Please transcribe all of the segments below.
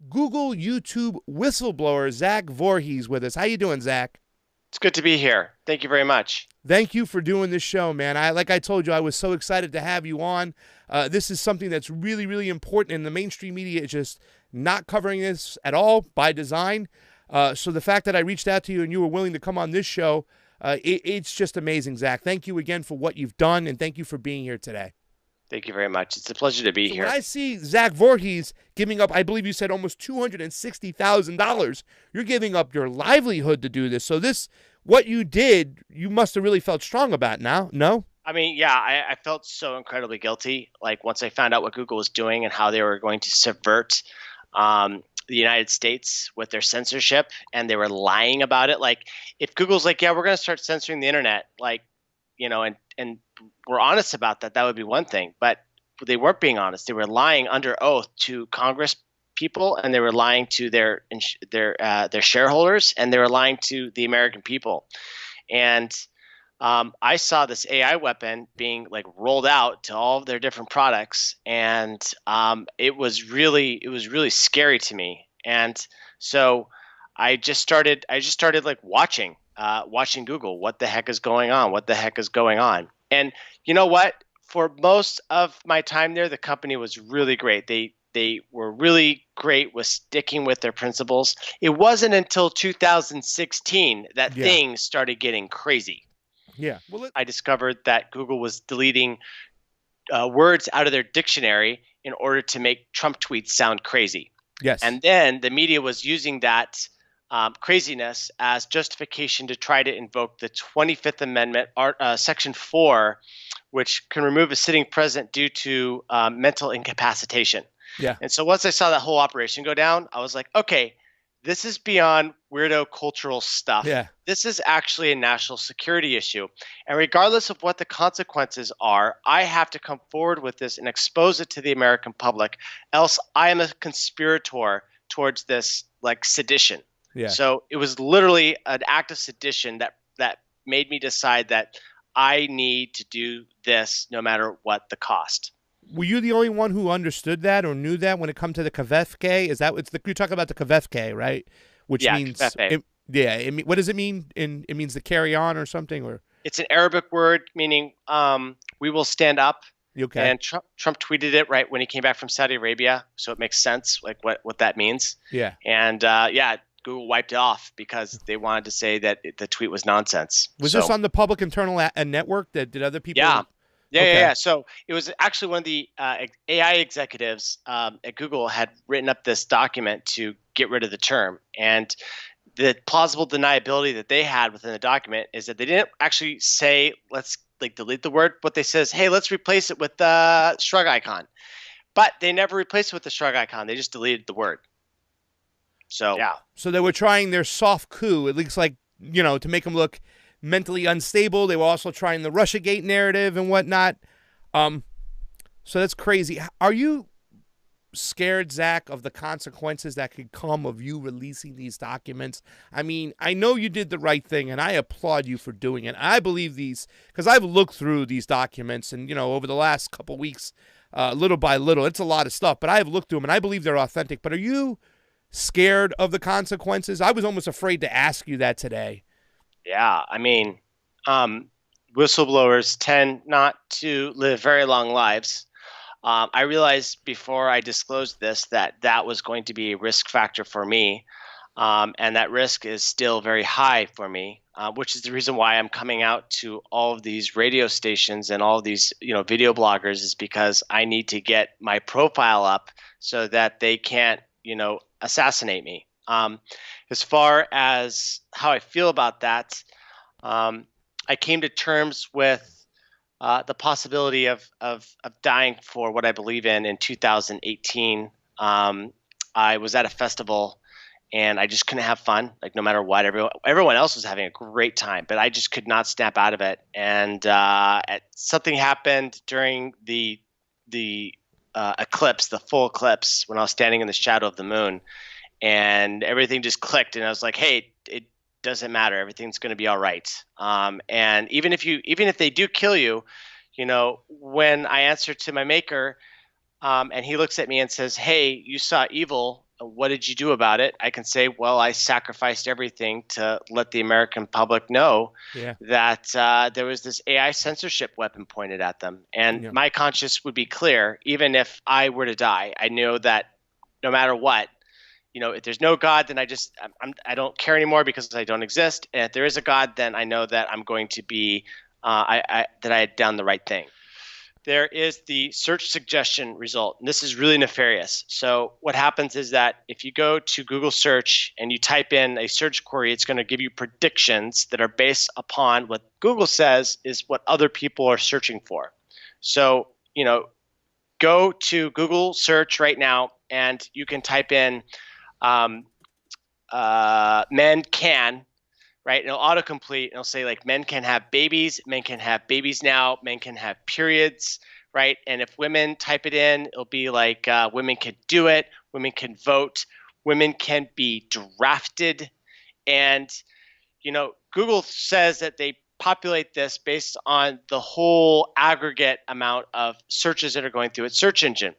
Google YouTube whistleblower Zach Voorhees with us. How you doing, Zach? It's good to be here. Thank you very much. Thank you for doing this show, man. Like I told you, I was so excited to have you on. This is something that's really, really important, and the mainstream media is just not covering this at all by design. So the fact that I reached out to you and you were willing to come on this show, it's just amazing, Zach. Thank you again for what you've done, and thank you for being here today. Thank you very much. It's a pleasure to be here. When I see Zach Voorhees giving up, I believe you said almost $260,000, you're giving up your livelihood to do this. So what you did, you must have really felt strong about now, no? I mean, yeah, I felt so incredibly guilty. Like once I found out what Google was doing and how they were going to subvert the United States with their censorship, and they were lying about it. Like if Google's like, yeah, we're going to start censoring the internet, like, and we're honest about that, that would be one thing. But they weren't being honest. They were lying under oath to Congress people, and they were lying to their shareholders, and they were lying to the American people. And I saw this AI weapon being like rolled out to all of their different products, and it was really scary to me. And so I just started like watching Google. What the heck is going on? What the heck is going on? And you know what? For most of my time there, the company was really great. They were really great with sticking with their principles. It wasn't until 2016 that things started getting crazy. Yeah. Well, I discovered that Google was deleting words out of their dictionary in order to make Trump tweets sound crazy. Yes. And then the media was using that craziness as justification to try to invoke the 25th Amendment, Section 4, which can remove a sitting president due to mental incapacitation. Yeah. And so once I saw that whole operation go down, I was like, okay, this is beyond weirdo cultural stuff. Yeah. This is actually a national security issue. And regardless of what the consequences are, I have to come forward with this and expose it to the American public. Else I am a conspirator towards this like sedition. Yeah. So it was literally an act of sedition that made me decide that I need to do this no matter what the cost. Were you the only one who understood that or knew that when it come to the kavefke? Is that you talk about the kavefke, right? Which means what does it mean? It means to carry on or something, or it's an Arabic word meaning we will stand up. Okay. And Trump tweeted it right when he came back from Saudi Arabia, so it makes sense like what that means. Yeah. And Google wiped it off because they wanted to say that the tweet was nonsense. Was this on the public internal network? That did other people? Yeah. Okay. Yeah. So it was actually one of the AI executives at Google had written up this document to get rid of the term. And the plausible deniability that they had within the document is that they didn't actually say, let's like delete the word, but they says, hey, let's replace it with the shrug icon. But they never replaced it with the shrug icon. They just deleted the word. So, yeah. So they were trying their soft coup, at least like, to make them look mentally unstable. They were also trying the Russiagate narrative and whatnot. So that's crazy. Are you scared, Zach, of the consequences that could come of you releasing these documents? I mean, I know you did the right thing, and I applaud you for doing it. I believe these, because I've looked through these documents, and, over the last couple of weeks, little by little, it's a lot of stuff, but I have looked through them, and I believe they're authentic. But are you scared of the consequences? I was almost afraid to ask you that today. Yeah, I mean, whistleblowers tend not to live very long lives. I realized before I disclosed this that was going to be a risk factor for me, and that risk is still very high for me, which is the reason why I'm coming out to all of these radio stations and all of these video bloggers, is because I need to get my profile up so that they can't assassinate me. As far as how I feel about that, I came to terms with the possibility of dying for what I believe in 2018. I was at a festival and I just couldn't have fun, like no matter what. Everyone else was having a great time, but I just could not snap out of it. And something happened during the eclipse, the full eclipse, when I was standing in the shadow of the moon. And everything just clicked, and I was like, "Hey, it doesn't matter. Everything's going to be all right." And even if they do kill you, when I answer to my maker, and he looks at me and says, "Hey, you saw evil what did you do about it? I can say, well, I sacrificed everything to let the American public know that there was this AI censorship weapon pointed at them. And my conscience would be clear, even if I were to die. I know that no matter what, if there's no God, then I don't care anymore because I don't exist. And if there is a God, then I know that I'm going to be that I had done the right thing. There is the search suggestion result. And this is really nefarious. So what happens is that if you go to Google search and you type in a search query, it's going to give you predictions that are based upon what Google says is what other people are searching for. So, go to Google search right now and you can type in men can, right? And it'll autocomplete and it'll say like men can have babies now, men can have periods, right? And if women type it in, it'll be like women can do it, women can vote, women can be drafted. And, Google says that they populate this based on the whole aggregate amount of searches that are going through its search engine.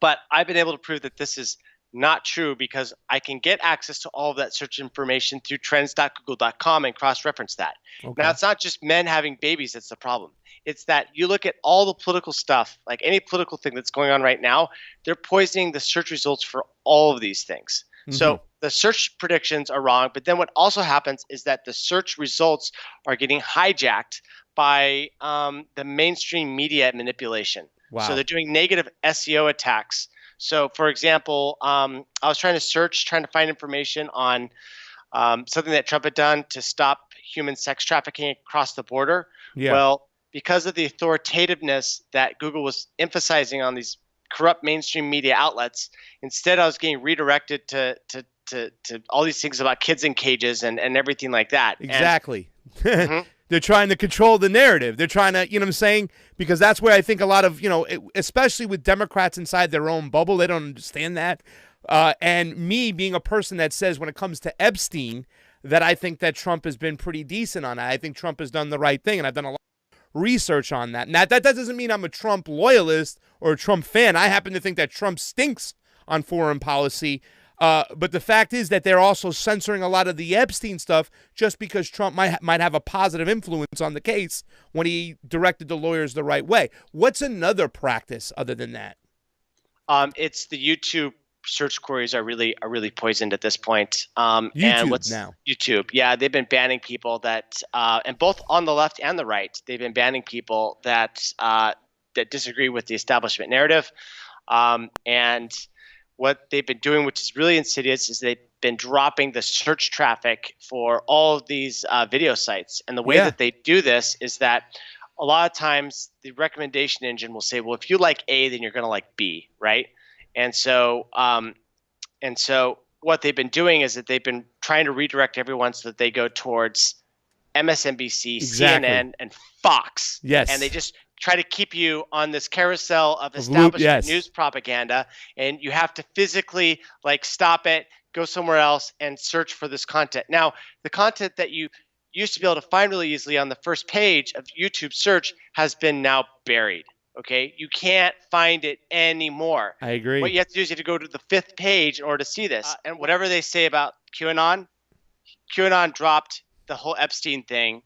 But I've been able to prove that this is not true because I can get access to all of that search information through trends.google.com and cross-reference that. Okay. Now, it's not just men having babies that's the problem. It's that you look at all the political stuff, like any political thing that's going on right now, they're poisoning the search results for all of these things. Mm-hmm. So the search predictions are wrong, but then what also happens is that the search results are getting hijacked by the mainstream media manipulation. Wow. So they're doing negative SEO attacks. So, for example, I was trying to find information on something that Trump had done to stop human sex trafficking across the border. Yeah. Well, because of the authoritativeness that Google was emphasizing on these corrupt mainstream media outlets, instead I was getting redirected to all these things about kids in cages and everything like that. Exactly. Mm-hmm. They're trying to control the narrative. They're trying to, what I'm saying? Because that's where I think a lot of, especially with Democrats inside their own bubble, they don't understand that. And me being a person that says when it comes to Epstein, that I think that Trump has been pretty decent on that. I think Trump has done the right thing, and I've done a lot of research on that. Now, that doesn't mean I'm a Trump loyalist or a Trump fan. I happen to think that Trump stinks on foreign policy. But the fact is that they're also censoring a lot of the Epstein stuff just because Trump might have a positive influence on the case when he directed the lawyers the right way. What's another practice other than that? It's the YouTube search queries are really poisoned at this point. YouTube. Yeah, they've been banning people that, and both on the left and the right, they've been banning people that disagree with the establishment narrative, and what they've been doing, which is really insidious, is they've been dropping the search traffic for all of these video sites. And the way that they do this is that a lot of times the recommendation engine will say, well, if you like A, then you're going to like B, right? And so what they've been doing is that they've been trying to redirect everyone so that they go towards MSNBC, CNN, and Fox. Yes. And they just try to keep you on this carousel of establishment news propaganda, and you have to physically stop it, go somewhere else, and search for this content. Now, the content that you used to be able to find really easily on the first page of YouTube search has been now buried. Okay, you can't find it anymore. I agree. What you have to do is you have to go to the 5th page in order to see this. And whatever they say about QAnon dropped the whole Epstein thing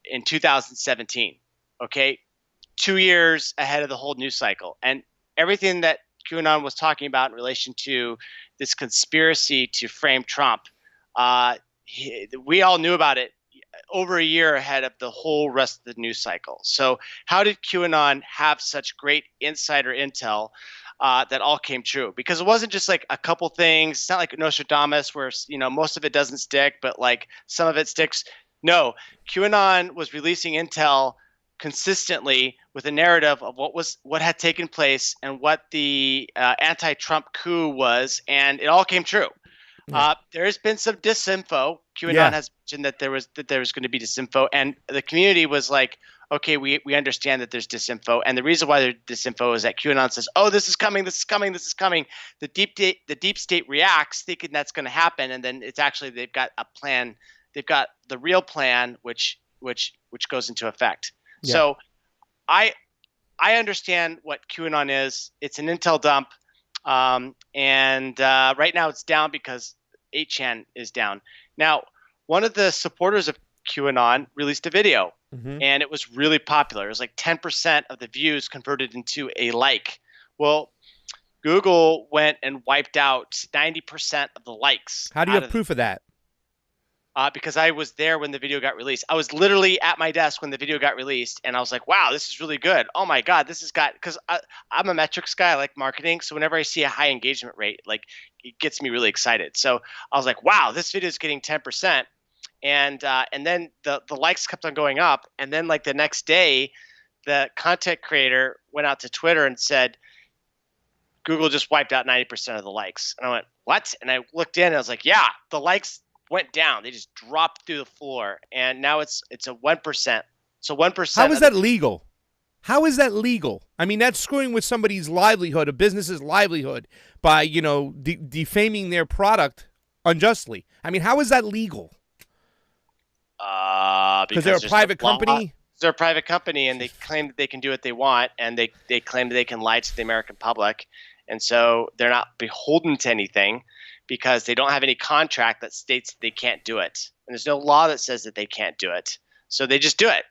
in 2017. Okay. 2 years ahead of the whole news cycle. And everything that QAnon was talking about in relation to this conspiracy to frame Trump, we all knew about it over a year ahead of the whole rest of the news cycle. So how did QAnon have such great insider intel that all came true? Because it wasn't just like a couple things. It's not like Nostradamus where, most of it doesn't stick, but some of it sticks. No, QAnon was releasing intel consistently with a narrative of what had taken place and what the anti-Trump coup was, and it all came true. Yeah. There has been some disinfo. QAnon has mentioned that there was going to be disinfo, and the community was like, okay, we understand that there's disinfo, and the reason why there's disinfo is that QAnon says, oh, this is coming. The deep state reacts thinking that's going to happen, and then it's actually they've got a plan. They've got the real plan, which goes into effect. Yeah. So I understand what QAnon is. It's an intel dump. Right now it's down because 8chan is down. Now, one of the supporters of QAnon released a video, and it was really popular. It was like 10% of the views converted into a like. Well, Google went and wiped out 90% of the likes. How do you have proof of that? Because I was there when the video got released. I was literally at my desk when the video got released, and I was like, wow, this is really good. Oh my God, this has got, because I'm a metrics guy, I like marketing. So whenever I see a high engagement rate, like it gets me really excited. So I was like, wow, this video is getting 10%. And then the likes kept on going up. And then like the next day, the content creator went out to Twitter and said, Google just wiped out 90% of the likes. And I went, what? And I looked in and I was like, yeah, the likes went down. They just dropped through the floor. And now it's a 1%. So 1%. How is that legal? How is that legal? I mean, that's screwing with somebody's livelihood, a business's livelihood, by, you know, defaming their product unjustly. I mean, how is that legal? Because they're a private company? They're a private company, and they claim that they can do what they want, and they claim that they can lie to the American public. And so they're not beholden to anything because they don't have any contract that states that they can't do it. And there's no law that says that they can't do it. So they just do it.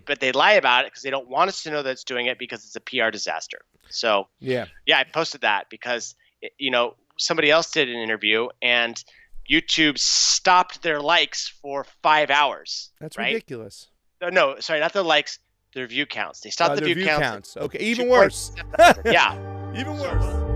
But they lie about it because they don't want us to know that it's doing it because it's a PR disaster. So yeah, I posted that because, you know, somebody else did an interview and YouTube stopped their likes for 5 hours. That's right? ridiculous. No, sorry, not their likes, their view counts. They stopped the view counts. Okay, even worse. Yeah. Even worse.